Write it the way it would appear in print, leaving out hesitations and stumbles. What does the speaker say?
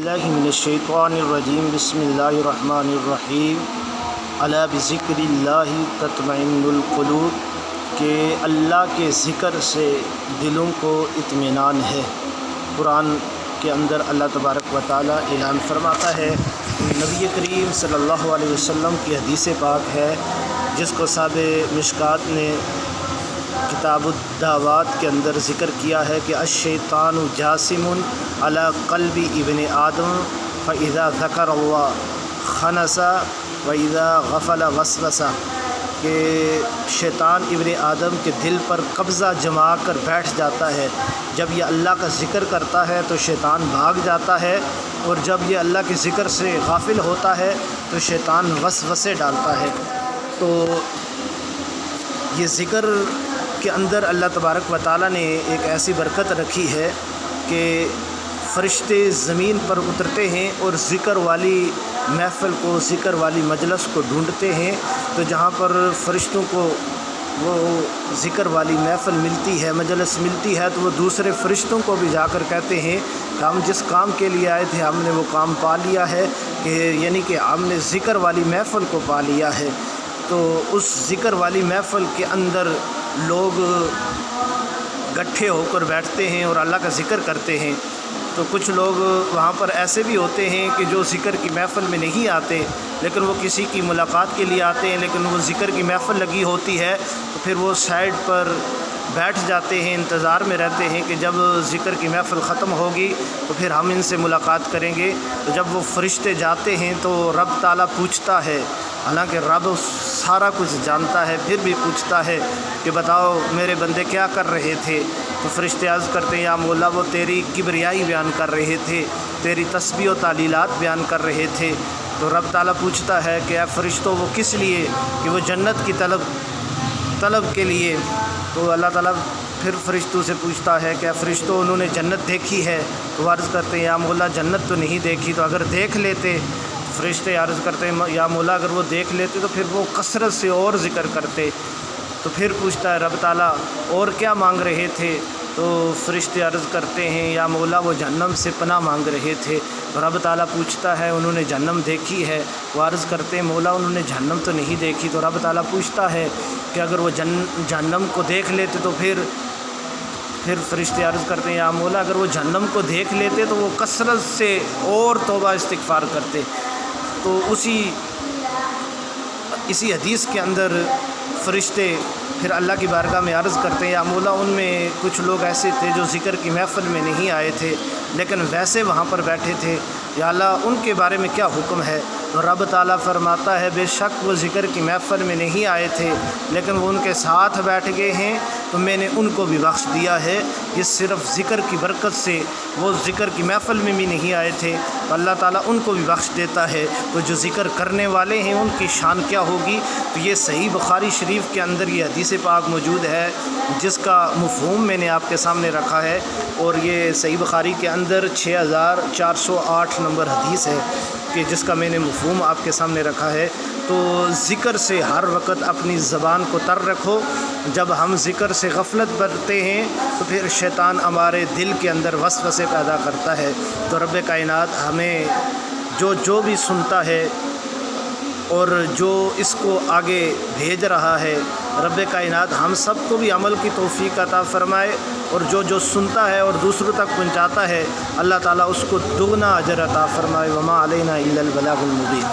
باللہ من الشیطان الرجیم بسم اللہ الرحمن الرحیم الا بذکر اللہ تطمئن القلوب کہ اللہ کے ذکر سے دلوں کو اطمینان ہے۔ قرآن کے اندر اللہ تبارک و تعالیٰ اعلان فرماتا ہے، نبی کریم صلی اللہ علیہ وسلم کی حدیث پاک ہے جس کو صاحب مشکات نے کتاب الدعوات کے اندر ذکر کیا ہے کہ الشیطان جاسم علی قلب ابن آدم فاذا ذکر اللہ خنس واذا غفل وسوس، کہ شیطان ابن آدم کے دل پر قبضہ جما کر بیٹھ جاتا ہے۔ جب یہ اللہ کا ذکر کرتا ہے تو شیطان بھاگ جاتا ہے، اور جب یہ اللہ کے ذکر سے غافل ہوتا ہے تو شیطان وسوسے ڈالتا ہے۔ تو یہ ذکر کے اندر اللہ تبارک و تعالیٰ نے ایک ایسی برکت رکھی ہے کہ فرشتے زمین پر اترتے ہیں اور ذکر والی محفل کو، ذکر والی مجلس کو ڈھونڈتے ہیں۔ تو جہاں پر فرشتوں کو وہ ذکر والی محفل ملتی ہے، مجلس ملتی ہے، تو وہ دوسرے فرشتوں کو بھی جا کر کہتے ہیں کہ ہم جس کام کے لیے آئے تھے ہم نے وہ کام پا لیا ہے، کہ یعنی کہ ہم نے ذکر والی محفل کو پا لیا ہے۔ تو اس ذکر والی محفل کے اندر لوگ گٹھے ہو کر بیٹھتے ہیں اور اللہ کا ذکر کرتے ہیں۔ تو کچھ لوگ وہاں پر ایسے بھی ہوتے ہیں کہ جو ذکر کی محفل میں نہیں آتے، لیکن وہ کسی کی ملاقات کے لیے آتے ہیں، لیکن وہ ذکر کی محفل لگی ہوتی ہے تو پھر وہ سائڈ پر بیٹھ جاتے ہیں، انتظار میں رہتے ہیں کہ جب ذکر کی محفل ختم ہوگی تو پھر ہم ان سے ملاقات کریں گے۔ تو جب وہ فرشتے جاتے ہیں تو رب تعالیٰ پوچھتا ہے، حالانکہ رب سارا کچھ جانتا ہے، پھر بھی پوچھتا ہے کہ بتاؤ میرے بندے کیا کر رہے تھے؟ تو فرشتے عرض کرتے ہیں یا مولا وہ تیری کبریائی بیان کر رہے تھے، تیری تسبیح و تعلیلات بیان کر رہے تھے۔ تو رب تعالیٰ پوچھتا ہے کہ اے فرشتوں وہ کس لیے؟ کہ وہ جنت کی طلب کے لیے۔ تو اللہ تعالیٰ پھر فرشتوں سے پوچھتا ہے کہ اے فرشتوں انہوں نے جنت دیکھی ہے؟ تو عرض کرتے ہیں یا مولا جنت تو نہیں دیکھی، تو اگر دیکھ لیتے؟ فرشتے عرض کرتے ہیں یا مولا اگر وہ دیکھ لیتے تو پھر وہ کثرت سے اور ذکر کرتے۔ تو پھر پوچھتا ہے رب تعالیٰ اور کیا مانگ رہے تھے؟ تو فرشتے عرض کرتے ہیں یا مولا وہ جہنم سے پناہ مانگ رہے تھے۔ تو رب تعالیٰ پوچھتا ہے انہوں نے جہنم دیکھی ہے؟ وہ عرض کرتے ہیں مولا انہوں نے جہنم تو نہیں دیکھی۔ تو رب تعالیٰ پوچھتا ہے کہ اگر وہ جہنم کو دیکھ لیتے تو پھر فرشتے عرض کرتے ہیں یا مولا اگر وہ جہنم کو دیکھ لیتے تو وہ کثرت سے اور توبہ استغفار کرتے۔ تو اسی حدیث کے اندر فرشتے پھر اللہ کی بارگاہ میں عرض کرتے ہیں یا مولا ان میں کچھ لوگ ایسے تھے جو ذکر کی محفل میں نہیں آئے تھے لیکن ویسے وہاں پر بیٹھے تھے، یا اللہ ان کے بارے میں کیا حکم ہے؟ تو رب تعالیٰ فرماتا ہے بے شک وہ ذکر کی محفل میں نہیں آئے تھے لیکن وہ ان کے ساتھ بیٹھ گئے ہیں تو میں نے ان کو بھی بخش دیا ہے۔ یہ صرف ذکر کی برکت سے، وہ ذکر کی محفل میں بھی نہیں آئے تھے تو اللہ تعالیٰ ان کو بھی بخش دیتا ہے۔ تو جو ذکر کرنے والے ہیں ان کی شان کیا ہوگی؟ تو یہ صحیح بخاری شریف کے اندر یہ حدیث پاک موجود ہے جس کا مفہوم میں نے آپ کے سامنے رکھا ہے، اور یہ صحیح بخاری کے اندر 6408 نمبر حدیث ہے کہ جس کا میں نے مفہوم آپ کے سامنے رکھا ہے۔ تو ذکر سے ہر وقت اپنی زبان کو تر رکھو۔ جب ہم ذکر سے غفلت برتے ہیں تو پھر شیطان ہمارے دل کے اندر وسوسے پیدا کرتا ہے۔ تو رب کائنات ہمیں جو بھی سنتا ہے اور جو اس کو آگے بھیج رہا ہے، رب کائنات ہم سب کو بھی عمل کی توفیق عطا فرمائے، اور جو سنتا ہے اور دوسروں تک پہنچاتا ہے اللہ تعالیٰ اس کو دگنا اجر عطا فرمائے۔ وما علینا الا البلاغ المبین۔